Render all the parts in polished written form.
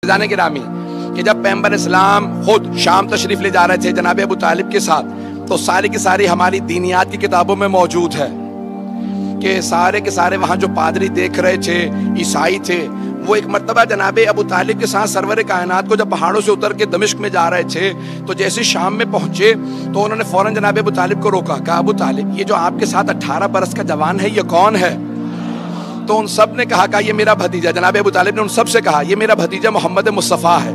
جانے گرامی کہ جب پیغمبر اسلام خود شام تشریف لے جا رہے تھے جناب ابو طالب کے ساتھ، تو ساری کی ساری ہماری دینیات کی کتابوں میں موجود ہے کہ سارے کے سارے وہاں جو پادری دیکھ رہے تھے، عیسائی تھے، وہ ایک مرتبہ جناب ابو طالب کے ساتھ سرور کائنات کو جب پہاڑوں سے اتر کے دمشق میں جا رہے تھے، تو جیسے شام میں پہنچے تو انہوں نے فوراً جناب ابو طالب کو روکا، کہا ابو طالب یہ جو آپ کے ساتھ 18 برس کا جوان ہے یہ کون ہے؟ تو ان سب نے کہا یہ میرا بھتیجا، جناب ابو طالب نے ان سب سے کہا یہ میرا بھتیجا محمد مصطفیٰ ہے۔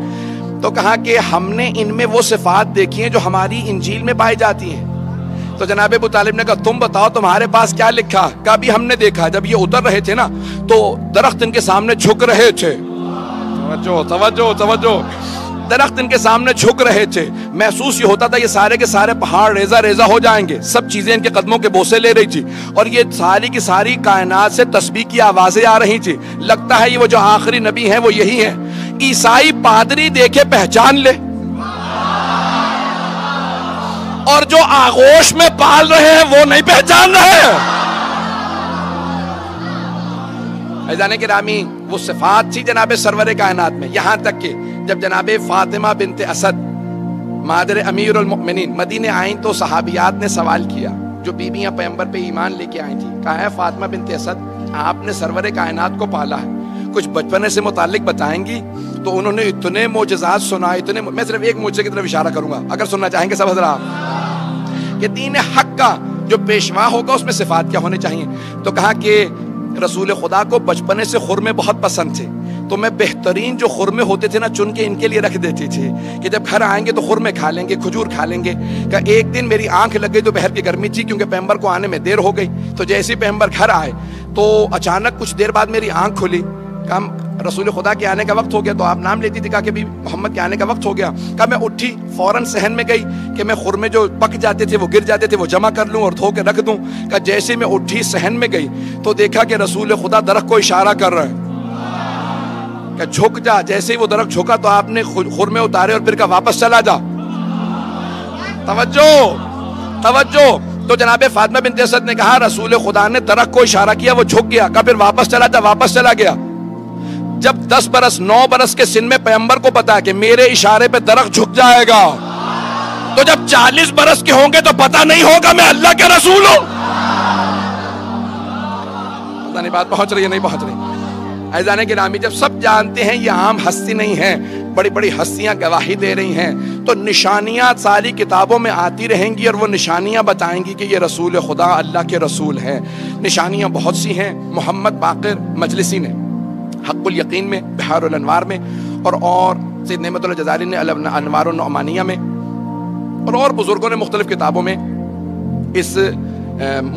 تو کہا کہ ہم نے ان میں وہ صفات دیکھی ہیں جو ہماری انجیل میں پائی جاتی ہیں۔ تو جناب ابو طالب نے کہا تم بتاؤ تمہارے پاس کیا لکھا؟ کہا بھی ہم نے دیکھا جب یہ اتر رہے تھے نا تو درخت ان کے سامنے جھک رہے تھے۔ توجہ توجہ توجہ، درخت ان کے سامنے جھک رہے تھے، محسوس یہ ہوتا تھا یہ سارے کے سارے پہاڑ ریزہ ریزہ ہو جائیں گے، سب چیزیں ان کے قدموں کے بوسے لے رہی تھی، اور یہ ساری کی ساری کائنات سے تسبیح کی آوازیں آ رہی تھی، لگتا ہے یہ وہ جو آخری نبی ہیں وہ یہی ہیں۔ عیسائی پادری دیکھے پہچان لے، اور جو آغوش میں پال رہے ہیں وہ نہیں پہچان رہے ہیں۔ عزیزان گرامی، وہ صفات تھی جناب سرور کائنات میں، یہاں تک کہ جب جناب فاطمہ بنت اسد مادر امیر المؤمنین مدینے آئیں تو صحابیات نے سوال کیا، جو بیویاں پیغمبر پہ ایمان لے کے آئی تھی، کہا ہے فاطمہ بنت اسد آپ نے سرور کائنات کو پالا ہے، کچھ بچپنے سے متعلق بتائیں گی؟ تو انہوں نے اتنے معجزات سنائے، میں صرف ایک معجزے کی طرف اشارہ کروں گا اگر سننا چاہیں گے سب حضرات، کہ دین حق کا جو پیشوا ہوگا اس میں صفات کیا ہونے چاہیے۔ تو کہا کہ رسول خدا کو بچپنے سے خرمے بہت پسند تھے، تو میں بہترین جو خرمے ہوتے تھے نا چن کے ان کے لیے رکھ دیتی تھی کہ جب گھر آئیں گے تو خرمے کھا لیں گے، کھجور کھا لیں گے۔ کہ ایک دن میری آنکھ لگ گئی، دوپہر کی گرمی تھی کیونکہ پیغمبر کو آنے میں دیر ہو گئی، تو جیسے پیغمبر گھر آئے تو اچانک کچھ دیر بعد میری آنکھ کھلی، کہا رسول خدا کے آنے کا وقت ہو گیا، تو آپ نام لیتی تھی، کہا کہ بھی محمد کے آنے کا وقت ہو گیا۔ کہا میں اٹھی فوراً صحن میں گئی کہ میں خرمے جو پک جاتے تھے وہ گر جاتے تھے وہ جمع کر لوں اور دھو کے رکھ دوں۔ کہا جیسے میں اٹھی صحن میں گئی تو دیکھا کہ رسول خدا درخت کو اشارہ کر رہے ہیں کہ جھک جا، جیسے ہی وہ درخت جھکا تو آپ نے خرمے اتارے اور پھر کہا واپس چلا جا۔ توجہ توجہ، تو جناب فاطمہ بنت اسد نے کہا رسول خدا نے درخت کو اشارہ کیا، وہ جھک گیا، کہا پھر واپس چلا جا، واپس چلا گیا۔ جب 10 برس 9 برس کے سن میں پیغمبر کو پتا کہ میرے اشارے پہ درخت جھک جائے گا، تو جب 40 برس کے ہوں گے تو پتہ نہیں ہوگا میں اللہ کے رسول ہوں۔ پتہ نہیں بات پہنچ رہی ہے نہیں پہنچ رہی؟ عزیزان گرامی، جب سب جانتے ہیں یہ عام ہستی نہیں ہے، بڑی بڑی ہستیاں گواہی دے رہی ہیں، تو نشانیاں ساری کتابوں میں آتی رہیں گی اور وہ نشانیاں بتائیں گی کہ یہ رسول خدا اللہ کے رسول ہیں۔ نشانیاں بہت سی ہیں، محمد باقر مجلسی نے حق الیقین میں، بحار الانوار میں، اور سید نعمت اللہ جزائری نے انوار النعمانیہ میں، اور بزرگوں نے مختلف کتابوں میں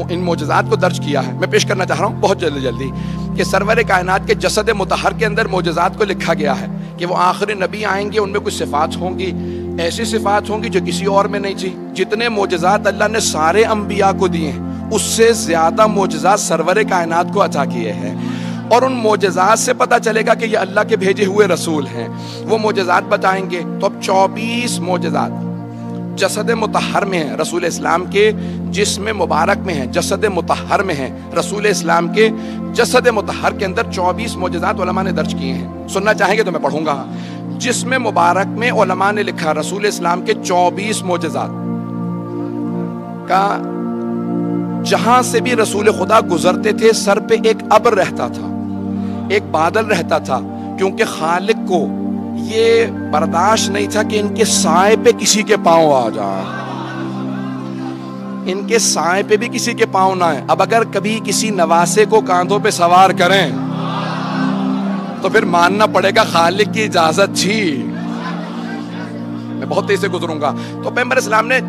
ان معجزات کو درج کیا ہے۔ میں پیش کرنا چاہ رہا ہوں بہت جلدی کہ سرور کائنات کے جسد مطہر کے اندر معجزات کو لکھا گیا ہے کہ وہ آخری نبی آئیں گے، ان میں کچھ صفات ہوں گی، ایسی صفات ہوں گی جو کسی اور میں نہیں تھی۔ جتنے معجزات اللہ نے سارے انبیاء کو دیے ہیں اس سے زیادہ معجزات سرور کائنات کو عطا کیے ہیں، اور ان معجزات سے پتہ چلے گا کہ یہ اللہ کے بھیجے ہوئے رسول ہیں۔ وہ معجزات بتائیں گے تو اب 24 معجزات جسد مطہر میں ہیں، رسول اسلام کے جسم مبارک میں ہیں، جسد مطہر میں ہیں، رسول اسلام کے جسد مطہر کے اندر 24 معجزات علماء نے درج کیے ہیں۔ سننا چاہیں گے تو میں پڑھوں گا۔ جسم مبارک میں علماء نے لکھا رسول اسلام کے 24 معجزات کا، جہاں سے بھی رسول خدا گزرتے تھے سر پہ ایک ابر رہتا تھا، ایک بادل رہتا تھا، کیونکہ خالق کو یہ برداشت نہیں تھا کہ ان کے سائے پہ کسی کے پاؤں آ جائے، ان کے سائے پہ بھی کسی کے پاؤں نہ آئے۔ اب اگر کبھی کسی نواسے کو کاندھوں پہ سوار کریں تو پھر ماننا پڑے گا خالق کی اجازت تھی۔ میں بہت تیز سے گزروں گا۔ تو پیغمبر اسلام نے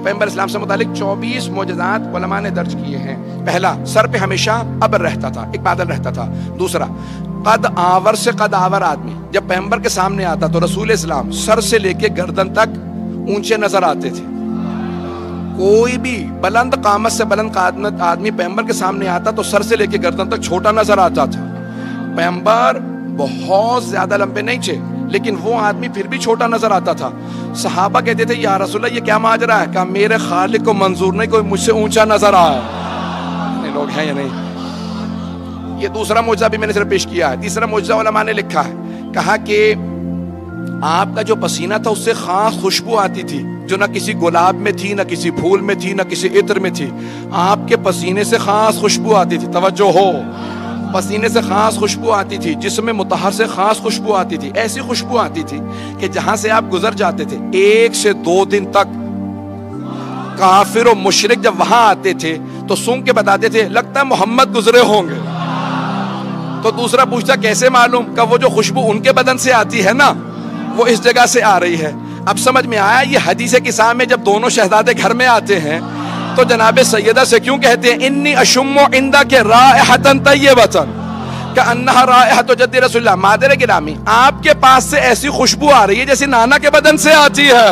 پیغمبر اسلام سے متعلق 24 معجزات علماء نے درج کیے ہیں۔ پہلا، سر پہ ہمیشہ ابر رہتا تھا، ایک بادل رہتا تھا۔ دوسرا، قد آور سے قد آور آدمی جب پیغمبر کے سامنے آتا تو رسول اسلام سر سے لے کے گردن تک اونچے نظر آتے تھے۔ کوئی بھی بلند قامت سے بلند قامت آدمی پیغمبر کے سامنے آتا تو سر سے لے کے گردن تک چھوٹا نظر آتا تھا۔ پیغمبر بہت زیادہ لمبے نہیں تھے لیکن وہ آدمی پھر بھی چھوٹا نظر آتا تھا۔ صحابہ کہتے تھے یا رسول اللہ یہ کیا ماجرا ہے؟ کہا میرے خالق کو منظور نہیں کوئی مجھ سے اونچا نظر آئے۔ اتنے لوگ ہیں یا نہیں؟ یہ دوسرا معجزہ بھی میں نے صرف پیش کیا ہے۔ تیسرا معجزہ علماء نے لکھا ہے کہا کہ آپ کا جو پسینہ تھا اس سے خاص خوشبو آتی تھی جو نہ کسی گلاب میں تھی، نہ کسی پھول میں تھی، نہ کسی عطر میں تھی. آپ کے پسینے سے خاص خوشبو آتی تھی. توجہ ہو، پسینے سے خاص خوشبو آتی تھی، جسم مطہر سے خاص خوشبو آتی تھی. ایسی خوشبو آتی تھی کہ جہاں سے آپ گزر جاتے تھے 1 سے 2 دن تک کافر و مشرک جب وہاں آتے تھے تو سونگ کے بتاتے تھے لگتا ہے محمد گزرے ہوں گے. تو دوسرا پوچھتا کیسے معلوم؟ کہ وہ جو خوشبو ان کے بدن سے آتی ہے نا وہ اس جگہ سے آ رہی ہے. اب سمجھ میں آیا یہ حدیث قصہ میں جب دونوں شہزادے گھر میں آتے ہیں تو جناب سیدہ سے کیوں کہتے ہیں انی اشم عندک رائحۃ طیبۃ کأنہا رائحۃ جد رسول اللہ. مادر گرامی آپ کے پاس سے ایسی خوشبو آ رہی ہے جیسے نانا کے بدن سے آتی ہے.